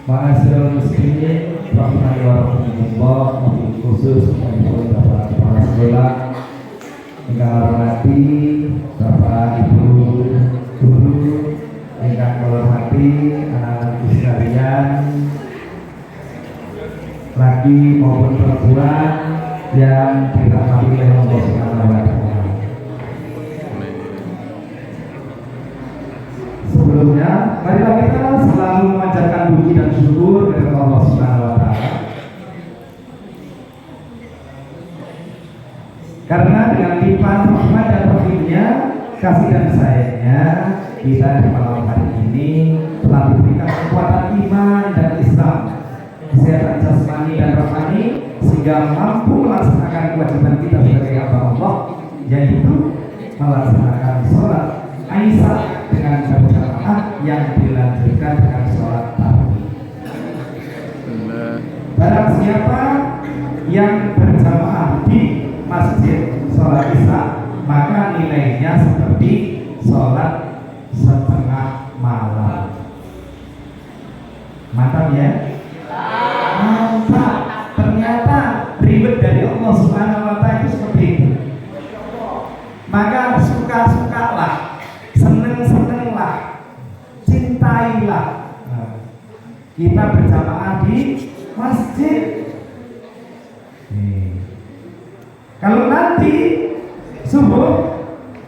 Ma'asyiral muslimin rahimani wa rahimakumullah, wabil khusus untuk Bapak Kepala Sekolah ingkang hormati Bapak Ibu guru ingkang hormati anak-anak sekalian laki maupun perempuan yang dirahmati oleh Allah Subhanahu wa taala. Sebelumnya, marilah kita selalu memanjatkan puji dan syukur kepada Allah Subhanahu wa taala. Karena dengan limpahan rahmat dan rahimnya, kasih dan sayangnya, kita di malam hari ini telah diberikan kekuatan iman dan Islam, kesehatan jasmani dan rohani, sehingga mampu melaksanakan kewajiban kita sebagai hamba Allah, yaitu melaksanakan sholat Aisyah dengan berjamaah yang dilanjutkan dengan sholat tarawih. Barang siapa yang berjamaah di masjid sholat Isya, maka nilainya seperti sholat setengah malam. Mantap ya? Mantap. Ternyata ribet dari Allah Subhanahu wa taala itu seperti itu. Maka suka-sukalah, seneng-senenglah, cintailah kita berjamaah di masjid. Kalau nanti subuh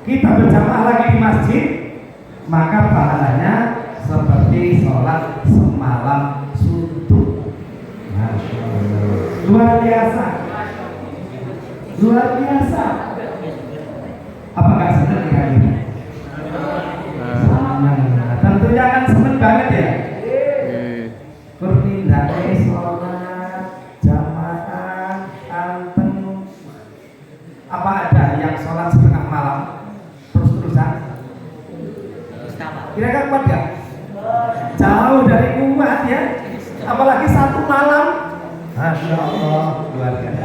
kita berjamaah lagi di masjid, maka pahalanya seperti sholat semalam suntuk. Luar biasa, luar biasa. Apakah senang dengan ini? Tentunya akan senang banget ya. Perpindahan sholat jamaah anteng. Apa ada yang sholat setengah malam terus-terusan? Kira-kira kuat gak? Jauh dari kuat ya. Apalagi satu malam. Masya Allah, luar biasa.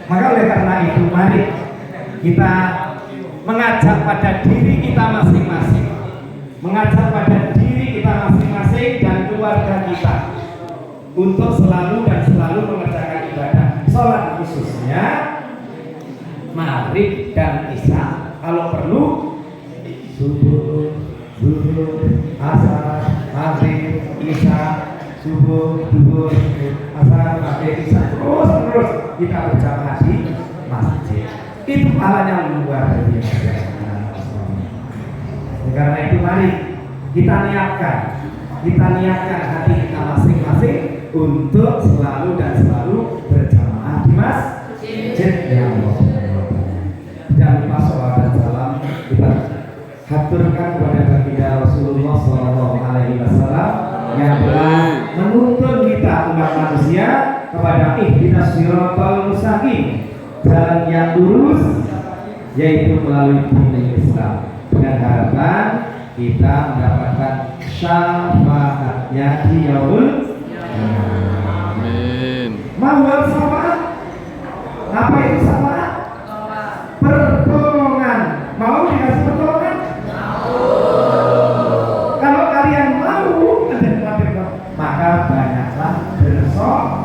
Maka oleh karena itu, mari kita mengajak pada diri kita masing-masing, mengajak pada diri kita masing-masing dan keluarga kita untuk selalu dan selalu mengerjakan ibadah sholat, khususnya maghrib dan isya, kalau perlu subuh, zuhur, asar, maghrib, isya, subuh, zuhur, asar, maghrib, isya, terus kita berjamaah di masjid. Itu pahalanya luar biasa. Karena itu mari kita niatkan hati kita masing-masing untuk selalu dan selalu berjamaah di masjid ya Allah. Jangan lupa sholawat dan salam kita haturkan kepada baginda Rasulullah SAW yang telah menuntun kita umat manusia kepada ihdinas siratal mustaqim, jalan yang lurus, yaitu melalui dinul Islam, dengan harapan kita mendapatkan syafaatnya di yaumul amin. Mau syafaat? Apa itu syafaat? Pertolongan. Mau dikasih pertolongan? Kalau kalian mau, maka banyaklah bersolawat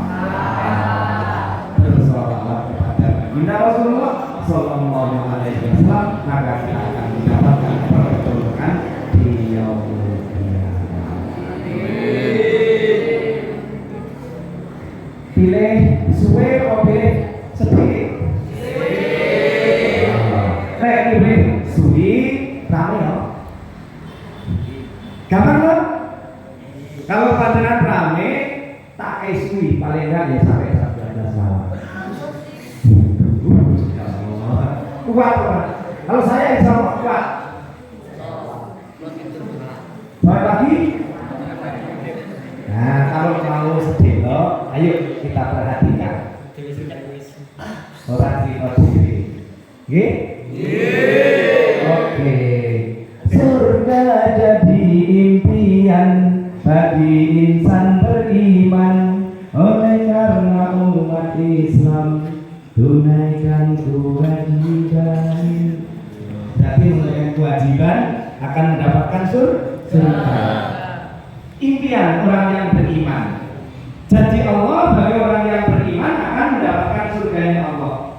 kepada baginda Rasulullah Sallallahu Alaihi Wasallam, maka kita akan mendapatkan pertolongan di yaumul qiyamah. Pilih suwe atau pilih sedikit? Nek pilih suwi, rame ya. Gampang loh. Kalau pandangan rame, tak kayak suwi, paling enggak ya sampai 11 malam. Kuat. Kalau saya insya Allah kuat. Boleh lagi? Nah, kalau mau sedelo, ayo kita perhatikan. Orang cerita diri. Oke? Oke. Surga jadi impian bagi insan beriman, oleh karena umat Islam tunaikan kewajiban. Jadi menunaikan kewajiban akan mendapatkan surga. impian orang yang beriman. Janji Allah bagi orang yang beriman akan mendapatkan surganya Allah.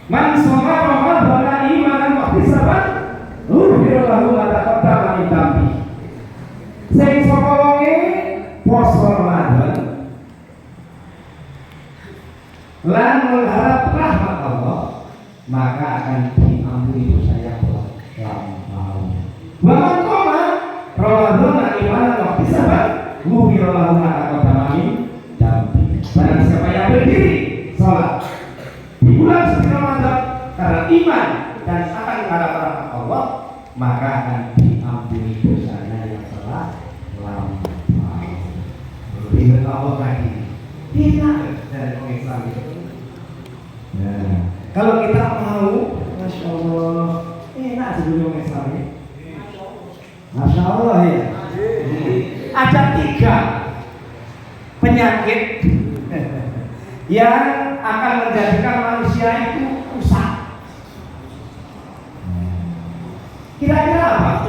Man shoma Ramadan imanan wa ihtisaban ghufira lahu ma taqaddama min dhanbi. Sing sapa wonge poso Ramadan lan mengharap rahmat Allah, maka akan diampuni dosanya lampau. Wa man qoma Ramadan imanan wa ihtisaban ghufira lahu ma taqaddama min dhanbi. Barang siapa yang berdiri salat di bulan suci Ramadan karena iman dan akan mengharap rahmat Allah, maka akan diampuni dosanya yang telah lampau. Ingat Allah lagi, enak dari orang Islam itu. Nah, kalau kita mau, masya Allah, enak sebelum orang Islam ini. Masya Allah ya. Ada 3 penyakit yang akan menjadikan manusia itu rusak. Kira-kira apa?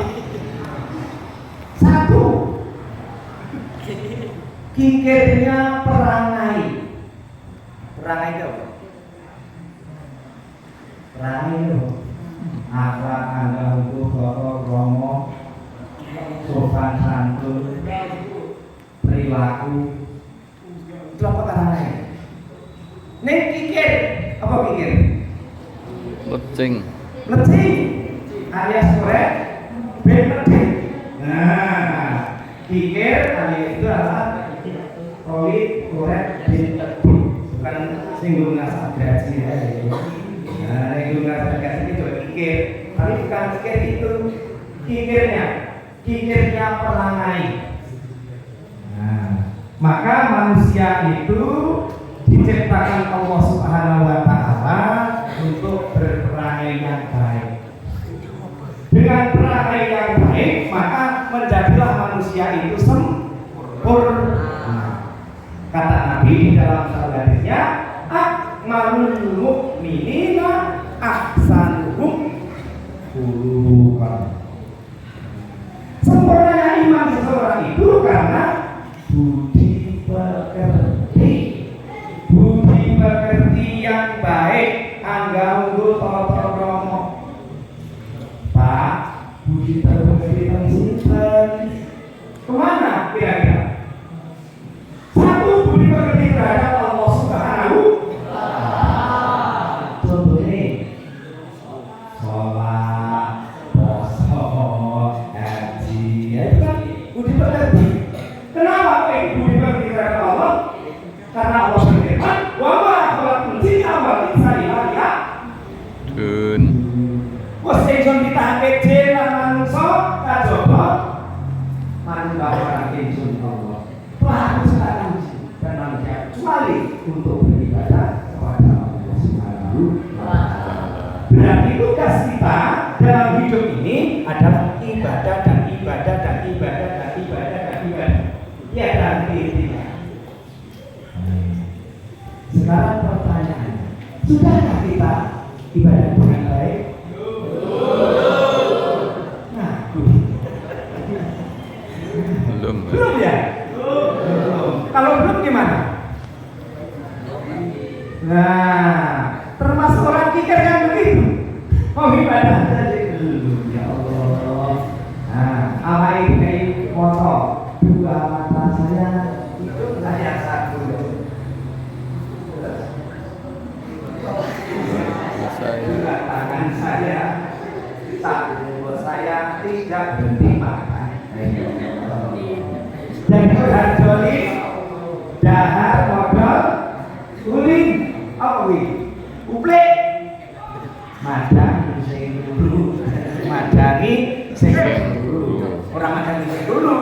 1, kikirnya perangai. Perangai itu apa? Perangai itu akhlak, anda untuk tata krama, sopan santun, perilaku. Itu apa perangai? Nih kikir, apa kikir? Lecing alias korek, bener. Nah, kikir alias itu adalah kowit, korek, bener. Bukan singgung nasa grasi ya. Nah, singgung nasa grasi itu kikir. Tapi bukan kikir itu, kikirnya perangai. Nah, maka manusia itu diciptakan Allah Subhanahu wa Ta'ala untuk berperangai yang baik. Dengan perangai yang baik, maka menjadilah manusia itu sempurna. Kata Nabi di dalam hadisnya, akmalul mu'minina ahsanuhum khuluqan. Sempurnanya iman seseorang itu karena budi pekerti yang baik, anggaunggu tata krama. Pak, budi pekerti yang sinten kemana kira-kira? 1, budi pekerti terhadap Allah Subhanahu wa Ta'ala. Contohnya sholat, puasa, haji, itu kan budi pekerti. Kenapa budi pekerti terhadap Allah? Karena Allah berfirman, wa ma khalaqtul jinna wal insa illa liya'budun. Wes ingsun ditake jin lan manungsa kajaba manungsa ora ingsun Allah. Pelaku sekarang dan manusia kecuali untuk beribadah kepada Allah Subhanahu wa Ta'ala. Berarti tugas kita dalam hidup ini adalah ibadah dan ibadah dan ibadah dan ibadah dan ibadah. Ya dan ibadah. Sekarang pertanyaannya, sudahkah kita ibadah dengan baik? Nah, belum ya? Kalau belum gimana? Nah, termasuk orang kikir yang begitu. Mau ibadah saja dulu, ya Allah. Nah, apa ini foto? 2 mata saya itu saya satu. Juga tangan saya, satu saya tidak berhenti makan. Dan berhenti dahar modal uling awi uple madang sing dulu madani sing dulu orang madani sing dulu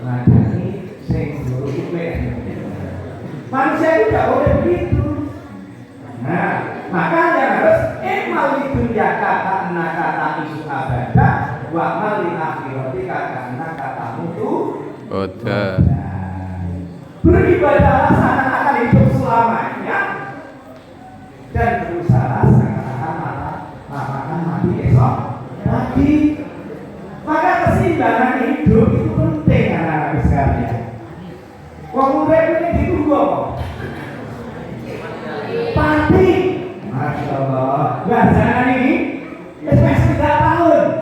madani sing dulu uple manusia itu tidak boleh begitu. Nah, maka yang harus mali dunia kata isu abada wa mali akhirati kata mutu Oda. Beribadahlah seakan-akan hidup selamanya dan berusaha seakan-akan makan mati esok pagi. Maka keseimbangan hidup itu penting anak. Wong urip ini ditunggu apa? Pati. Masya Allah. Wah, jangan ini. Wis 3 tahun.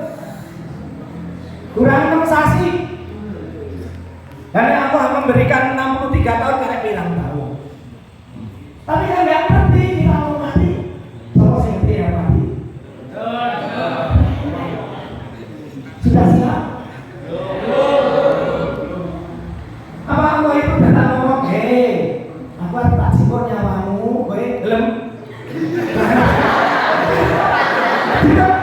Kurang 6 sasi. Dan aku memberikan 63 tahun karena bilang tahun. Tapi kan nggak ngerti kita mau mati. Siapa sih ngerti ya mati? Sudah siap? Apa Allah itu datang ngomong, aku harus tak sikor nyawamu, kowe gelem? Tidak.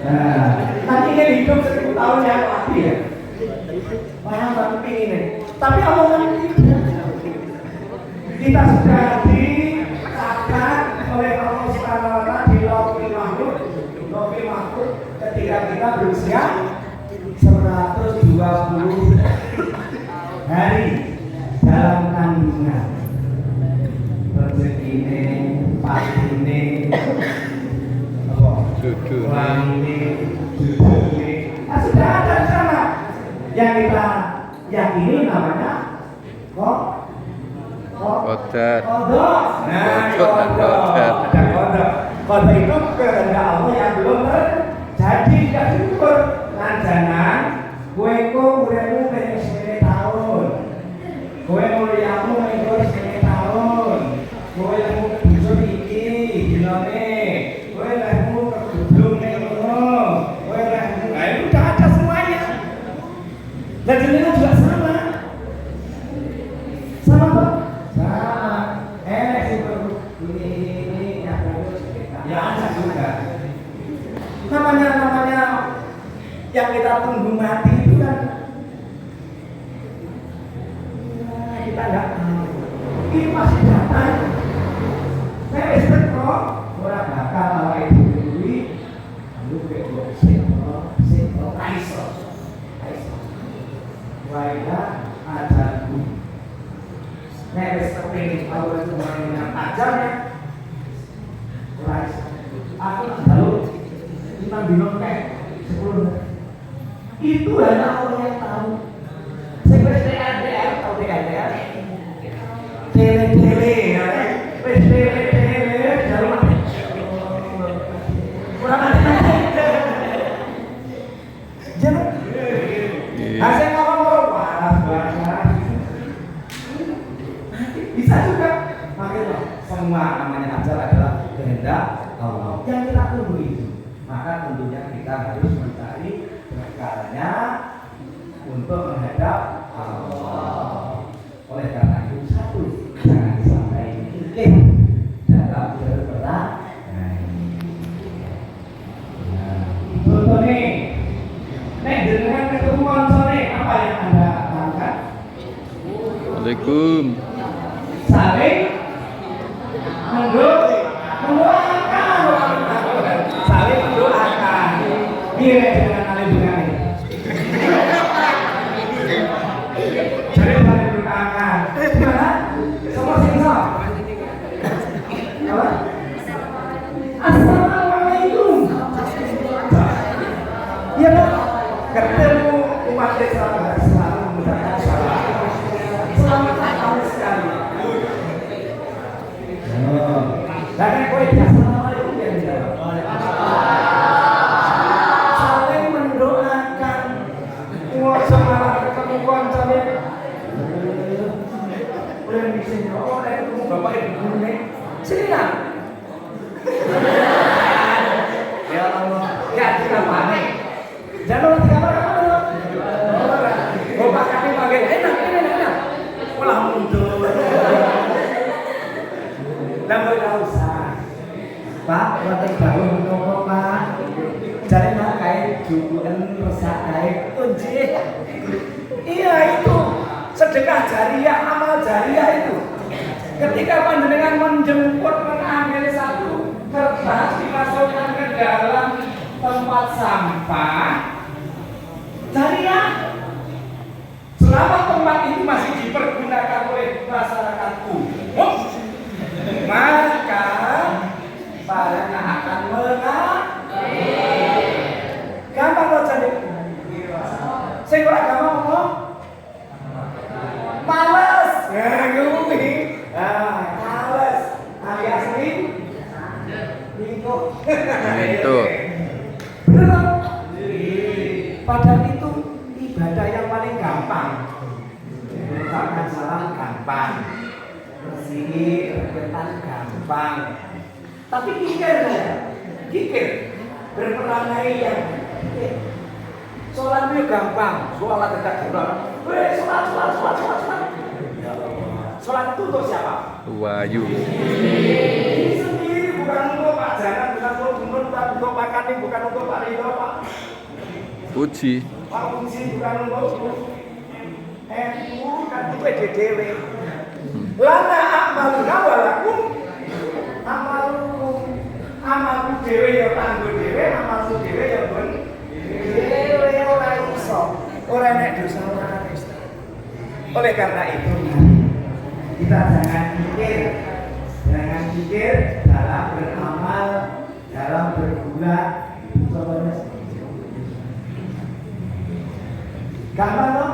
Nah, kan ingin hidup 1000 tahun yang mati ya. Paham tapi ini. Tapi omongan kita sudah dikatakan oleh Allah Subhanahu wa taala di Lauhul Mahfuz. Lauhul Mahfuz ketika kita berusia 120 hari dalam kandungan. Rezeki ini, pasti ini, Judul. Sudah ada di sana. Yang kita yakini namanya Qadar. kodok. Nah, kodok. Ada kodok. Kodok itu kehendak Allah yang belum terjadi. Tidak syukur. Nah, jangan kowe uripmu pengen 10 tahun. Kowe mulyamu pengen 10 tahun. Kowe lemu busur iki dinane. Kowe lemu kegudung ning ngono. Kowe lemu. Nah, itu udah ada semuanya. Dan jenengan juga sama. Sama apa? Sama. Ini yang harus kita. Ya ada juga. Namanya yang kita tunggu mati itu kan kita nggak tahu. Ini masih datang. Saya istri kok orang bakal awal itu dulu. Lalu kedua sito kaiso. Wailah ajarku. Nek wis kepengin Allah itu mengenang ajarnya. Kaiso. Aku selalu kita bingung kayak 10. Itu hanya Allah yang tahu. Saya DLDR atau DLDR? Tele ya. Tele jalan. Kurang ada. Jangan. Hasil ngomong waras. Bisa juga. Makanya semua namanya ajar adalah kehendak Allah. Yang kita tunggu itu. Maka tentunya kita harus mencari perkaranya untuk menghadap Allah. Oleh karena itu satu, jangan sampai mungkin dalam berperang. Contoh nih, dengan ketemu konsole apa yang Anda lakukan? Assalamualaikum. Saling mendoakan. Saling mendoakan. Iya dengan kali dengan ini. Jadi saling mendoakan. Gimana? Semua singsa. Apa? Assalamualaikum. Iya dong. Ketemu umat Islam selalu mengucapkan salam. Selamat datang sekali. Dan kau itu assalamualaikum ya tidak. Saling mendoakan. Semalam ketemu koncone. Udah di sini. Oh, ketemu bapak ibu nih. Sini lah. Ya Allah. Ya kita panik. Jangan lupa kamar kamu. Bapak kami panggil enak. Pulang mundur. Dan tidak usah. Pak, wonten baru menapa Pak? Jare mak kae jubuken resah kae kunci. Iya itu sedekah jariah, amal jariah itu. Ketika panjenengan menjemput mengambil satu kertas dimasukkan ke dalam tempat sampah jariah. Selama tempat itu masih dipergunakan oleh masyarakat umum, maka pahalanya akan mengalir. Itu. Bener loh. Padahal itu ibadah yang paling gampang. Mengucapkan salam gampang, bersihin reketan gampang. Tapi kikir ya, kikir berperangai yang sholat itu gampang, sholat tidak gampang. Sholat. Sholat itu untuk siapa? Wahyu. Ini sendiri, bukan untuk Pak Janan, bukan untuk Gubernur, bukan untuk Pak Kadin, bukan untuk Pak Ridho, Pak Puji. Pak Fungsi, bukan untuk bukan untuk DDW. Lana amaluna walakum amalku dewe ya tangguh dewe, amalku dewe ya ben dewe ora iso, ora nek dosa ora iso. Oleh karena itu kita jangan pikir dalam beramal, dalam berbuat. Gampang loh,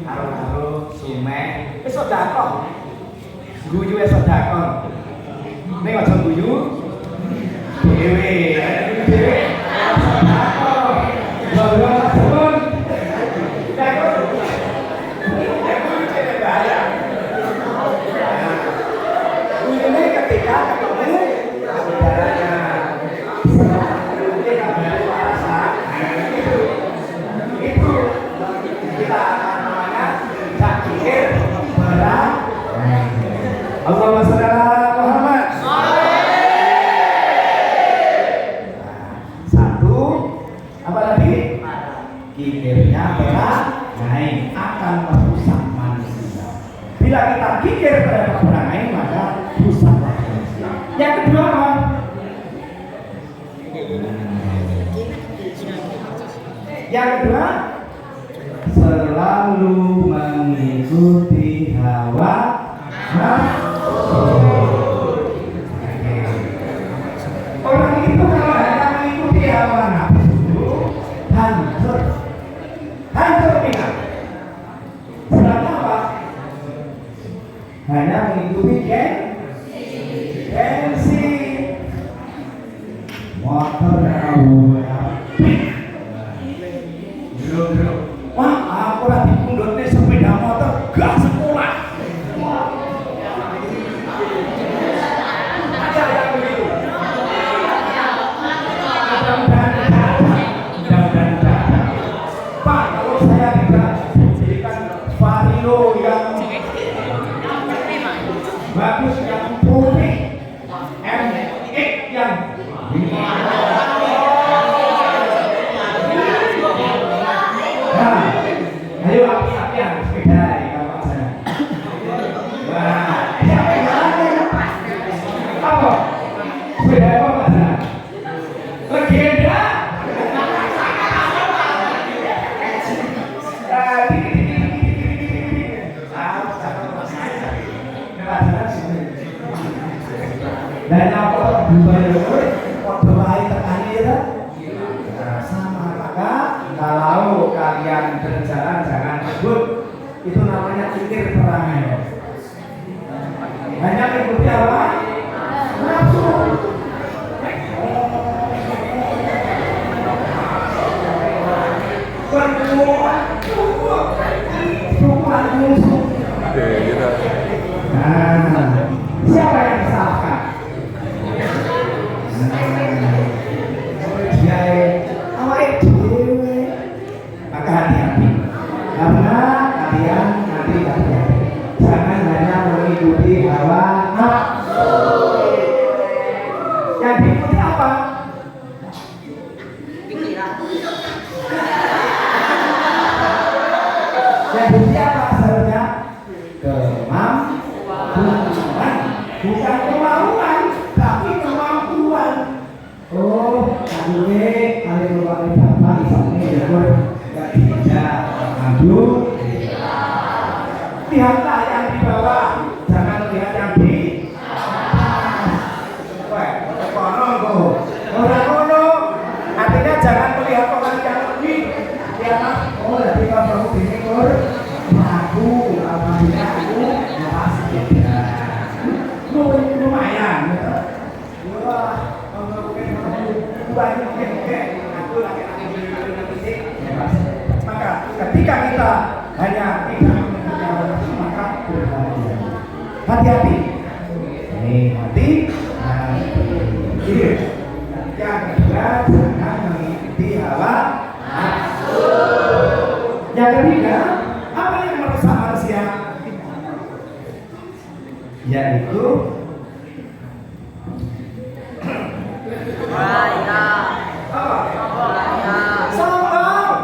halo sumek, sedekah, guyu sedekah. Ning aja guyu dewe, sedekah. Bawa pun, ini ketika ketemu saudaranya, itu kita namanya takbir barang. Allahumma shalli ala Muhammad. Satu, apa lagi? Kikirnya berat naik akan merusak manusia. Bila kita kikir terhadap orang lain maka rusak manusia. Yang kedua apa? Yang kedua, selalu mengikuti hawa nafsu. Orang itu kalau hanya mengikuti hawa nafsu, hancur pinak. Sedangkan apa? Hanya mengikuti gengsi, motor wah, aku lagi pundutnya sepeda motor gak sekolah. Ada yang begitu. Mudah-mudahan Pak, kalau saya tidak jadikan vario yang bagus, yang putih, MX yang ayo api-apian sepeda kalau sana. Wah, siapa yang apa? Sepeda apa Pak sana? Legenda. Dan apa berbayar waktu lain tekani ya? Sama maka kalau kalian berjalan jangan ribut, itu namanya kikir perangai. Hanya mengikuti apa? Nafsu. Berbuat sukuan musuh. Nah, siapa yang disalahkan? Maka hati-hati karena kalian nanti hati-hati, jangan hanya mengikuti hawa nafsu. Yang diikuti apa? Yang diikuti apa seharusnya? Kemampuan, bukan kemauan tapi kemampuan. Oh, kadune kali lupa bapak isane ya enggak bisa maju. Lihatlah yang di bawah, jangan lihat yang di wah, kono kok. Ora kono. Artinya jangan melihat orang yang lebih. Lihat oh, jadi kalau ini kor aku alhamdulillah aku pasti ya. Lumayan gitu. Wah, kalau banyak aku laki-laki bebas. Maka ketika kita hanya tidak mendengar maka berhati-hati. Hati-hati. Hati. Ini yang kedua jangan mengikuti hawa nafsu. Yang ketiga, apa yang merusak manusia? Yaitu sombong.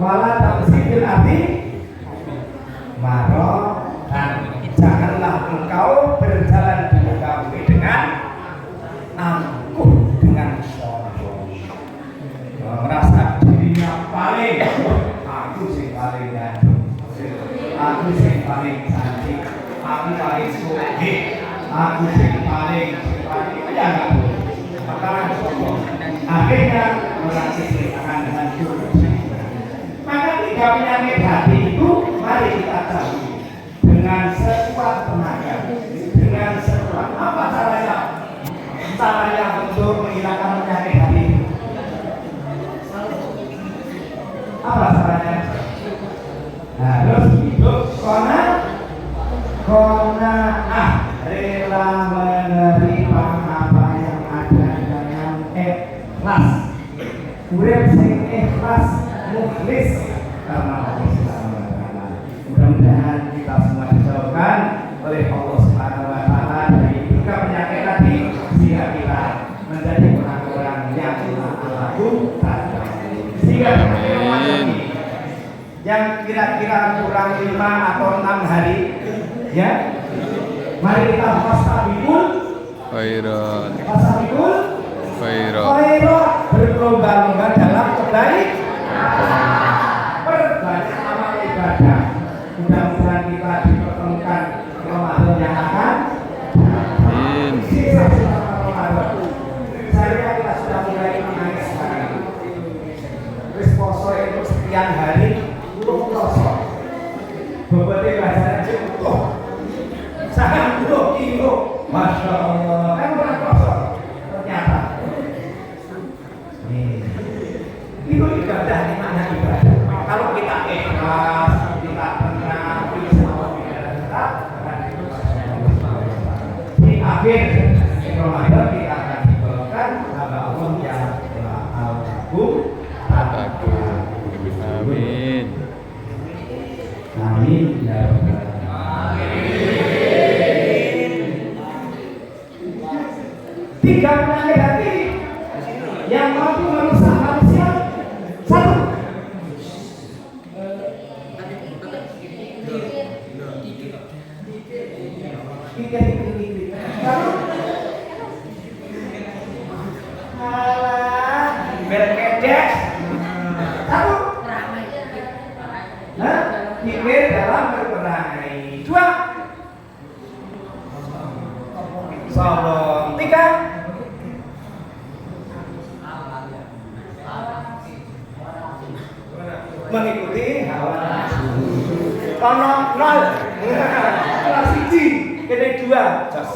Wala tamsi fil ardi dan janganlah engkau berjalan di muka bumi dengan angkuh, dengan sombong, merasa dirinya paling, aku sih paling ganteng, aku sih paling cantik, aku paling sugih, aku sih paling ya nggak boleh. Maka sombong akhirnya mengakibatkan hancur. Maka tiga penyakit hati itu mari kita cari dengan sekuat tenaga, dengan sekuat apa caranya? Caranya untuk menghilangkan penyakit hati. Apa caranya? Harus hidup rela menerima apa yang ada dengan ikhlas. Urip sing ikhlas mukhlis karena Allah Subhanahu wa taala. Mudah-mudahan kita semua dijauhkan oleh Allah Subhanahu wa taala dari tiga penyakit tadi sehingga kita menjadi orang-orang yang laku sehingga yang kira-kira kurang 5 atau 6 hari ya. Mari kita fastabiqul khairat. Berlomba-lomba dalam kebaikan. Perbanyak amal ibadah. Mudah-mudahan kita dipertemukan Ramadan yang akan sisa-sisa Ramadan. Saya kita sudah mulai menangis sekarang. Terus poso itu sekian hari, belum poso. Bobotnya bahasanya cukup. Sangat 10 kilo. Masya Allah. Kan pernah poso. Ternyata. Itu ibadah di mana ibadah? Kalau kita ikhlas, kita tenang, bisa kita di akhir Ramadan kita akan dibawakan kepada Allah yang al-Ghafur. Amin. Amin ya Rabbal alamin. Tiga penyakit hati yang mampu merusak manusia. Satu, berkedek. Satu, pikir dalam berperangai. Dua, sombong. Tiga, mengikuti hawa nafsu. Kono nol, kelas 1, kene 2. Jos.